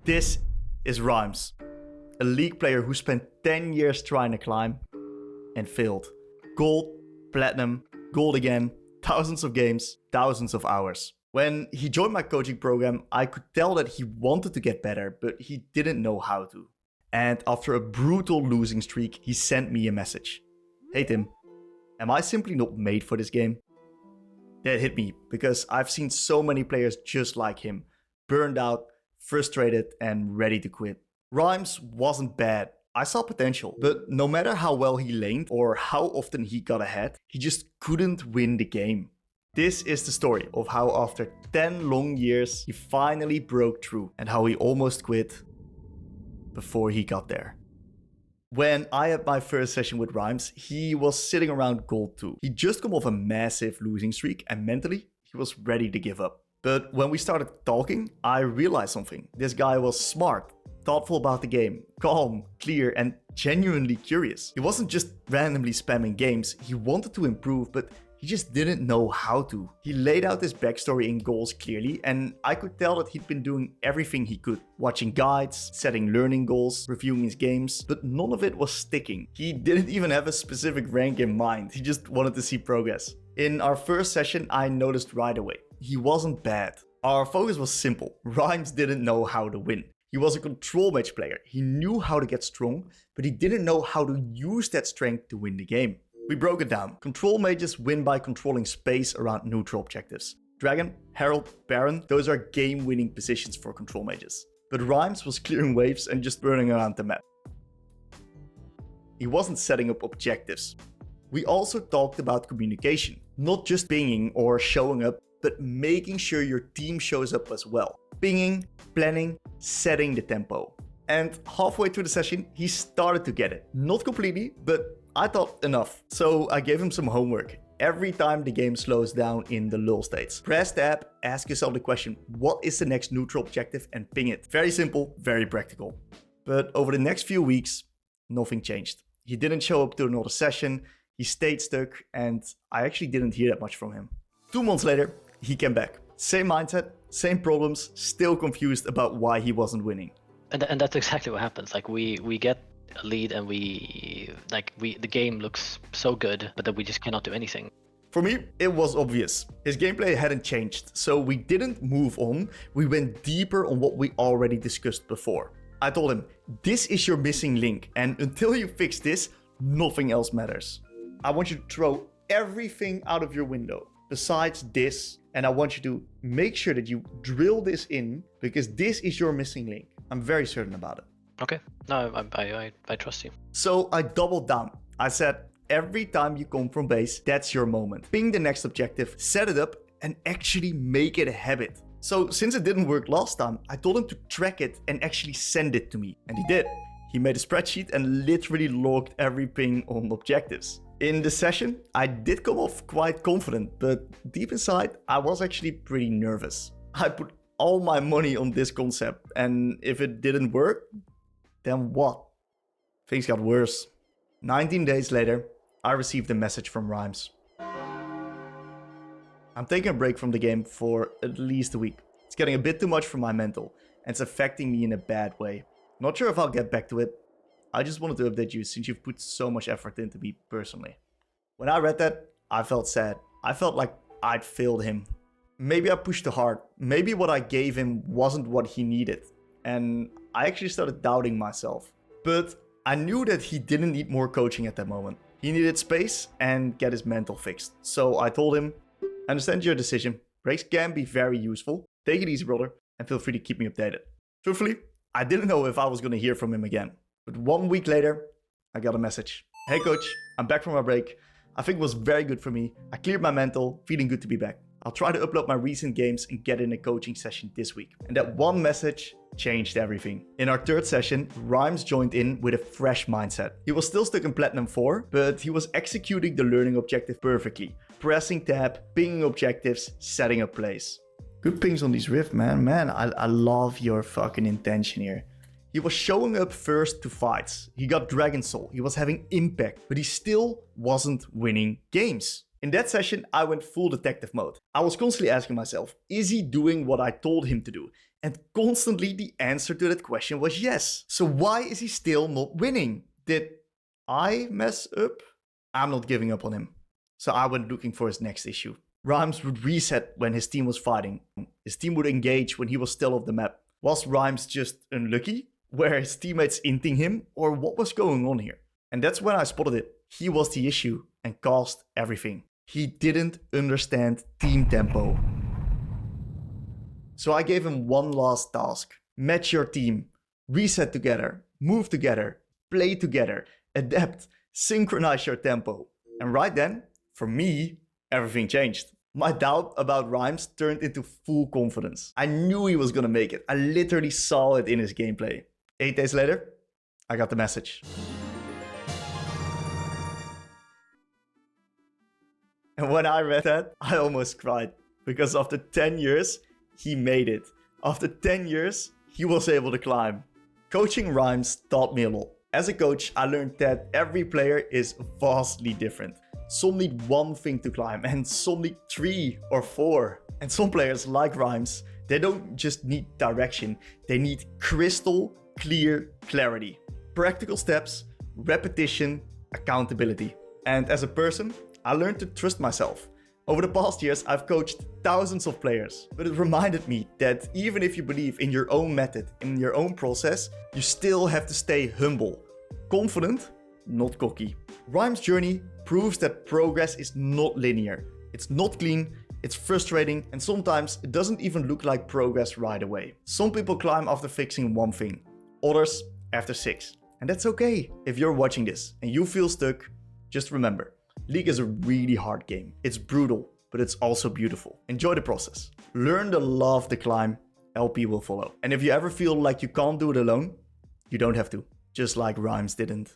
This is Rhymes, a League player who spent 10 years trying to climb and failed. Gold, platinum, gold again, thousands of games, thousands of hours. When he joined my coaching program, I could tell that he wanted to get better, but he didn't know how to. And after a brutal losing streak, he sent me a message. Hey Tim, am I simply not made for this game? That hit me because I've seen so many players just like him, burned out, frustrated, and ready to quit. Rhymes wasn't bad. I saw potential, but no matter how well he laned or how often he got ahead, he just couldn't win the game. This is the story of how after 10 long years, he finally broke through and how he almost quit before he got there. When I had my first session with Rhymes, he was sitting around gold 2. He'd just come off a massive losing streak and mentally, he was ready to give up. But when we started talking, I realized something. This guy was smart, thoughtful about the game, calm, clear, and genuinely curious. He wasn't just randomly spamming games, he wanted to improve, but he just didn't know how to. He laid out his backstory in goals clearly, and I could tell that he'd been doing everything he could. Watching guides, setting learning goals, reviewing his games, but none of it was sticking. He didn't even have a specific rank in mind, he just wanted to see progress. In our first session, I noticed right away, he wasn't bad. Our focus was simple. Rhymes didn't know how to win. He was a control mage player. He knew how to get strong, but he didn't know how to use that strength to win the game. We broke it down. Control mages win by controlling space around neutral objectives. Dragon, Herald, Baron, those are game-winning positions for control mages. But Rhymes was clearing waves and just running around the map. He wasn't setting up objectives. We also talked about communication, not just pinging or showing up, but making sure your team shows up as well. Pinging, planning, setting the tempo. And halfway through the session, he started to get it. Not completely, but I thought enough. So I gave him some homework. Every time the game slows down in the lull states, press tab, ask yourself the question, what is the next neutral objective, and ping it. Very simple, very practical. But over the next few weeks, nothing changed. He didn't show up to another session, he stayed stuck, and I actually didn't hear that much from him. 2 months later, he came back. Same mindset, same problems, still confused about why he wasn't winning. And that's exactly what happens. Like we get a lead and the game looks so good, but then we just cannot do anything. For me, it was obvious. His gameplay hadn't changed, so we didn't move on. We went deeper on what we already discussed before. I told him, this is your missing link, and until you fix this, nothing else matters. I want you to throw everything out of your window besides this, and I want you to make sure that you drill this in, because this is your missing link. I'm very certain about it. Okay, no, I trust you. So I doubled down. I said, every time you come from base, that's your moment. Ping the next objective, set it up, and actually make it a habit. So since it didn't work last time, I told him to track it and actually send it to me. And he did. He made a spreadsheet and literally logged every ping on objectives. In the session, I did come off quite confident, but deep inside, I was actually pretty nervous. I put all my money on this concept, and if it didn't work, then what? Things got worse. 19 days later, I received a message from Rhymes. I'm taking a break from the game for at least a week. It's getting a bit too much for my mental, and it's affecting me in a bad way. Not sure if I'll get back to it. I just wanted to update you since you've put so much effort into me personally. When I read that, I felt sad. I felt like I'd failed him. Maybe I pushed too hard. Maybe what I gave him wasn't what he needed. And I actually started doubting myself. But I knew that he didn't need more coaching at that moment. He needed space and get his mental fixed. So I told him, I understand your decision. Breaks can be very useful. Take it easy, brother, and feel free to keep me updated. Truthfully, I didn't know if I was going to hear from him again. But 1 week later, I got a message. Hey coach, I'm back from my break. I think it was very good for me. I cleared my mental, feeling good to be back. I'll try to upload my recent games and get in a coaching session this week. And that one message changed everything. In our third session, Rhymes joined in with a fresh mindset. He was still stuck in Platinum 4, but he was executing the learning objective perfectly. Pressing tab, pinging objectives, setting up plays. Good pings on these Rift, man. I love your fucking intention here. He was showing up first to fights. He got Dragon Soul. He was having impact, but he still wasn't winning games. In that session, I went full detective mode. I was constantly asking myself, is he doing what I told him to do? And constantly the answer to that question was yes. So why is he still not winning? Did I mess up? I'm not giving up on him. So I went looking for his next issue. Rhymes would reset when his team was fighting. His team would engage when he was still off the map. Was Rhymes just unlucky? Were his teammates inting him? Or what was going on here? And that's when I spotted it. He was the issue and caused everything. He didn't understand team tempo. So I gave him one last task. Match your team. Reset together. Move together. Play together. Adapt. Synchronize your tempo. And right then, for me, everything changed. My doubt about Rhymes turned into full confidence. I knew he was gonna make it. I literally saw it in his gameplay. 8 days later, I got the message. And when I read that, I almost cried. Because after 10 years, he made it. After 10 years, he was able to climb. Coaching Rhymes taught me a lot. As a coach, I learned that every player is vastly different. Some need one thing to climb and some need 3 or 4. And some players like Rhymes, they don't just need direction, they need crystal clear clarity. Practical steps, repetition, accountability. And as a person, I learned to trust myself. Over the past years, I've coached thousands of players, but it reminded me that even if you believe in your own method, in your own process, you still have to stay humble, confident, not cocky. Rhyme's journey proves that progress is not linear. It's not clean, it's frustrating, and sometimes it doesn't even look like progress right away. Some people climb after fixing one thing, others after 6. And that's okay. If you're watching this and you feel stuck, just remember, League is a really hard game. It's brutal, but it's also beautiful. Enjoy the process. Learn to love the climb. LP will follow. And if you ever feel like you can't do it alone, you don't have to. Just like Rhymes didn't.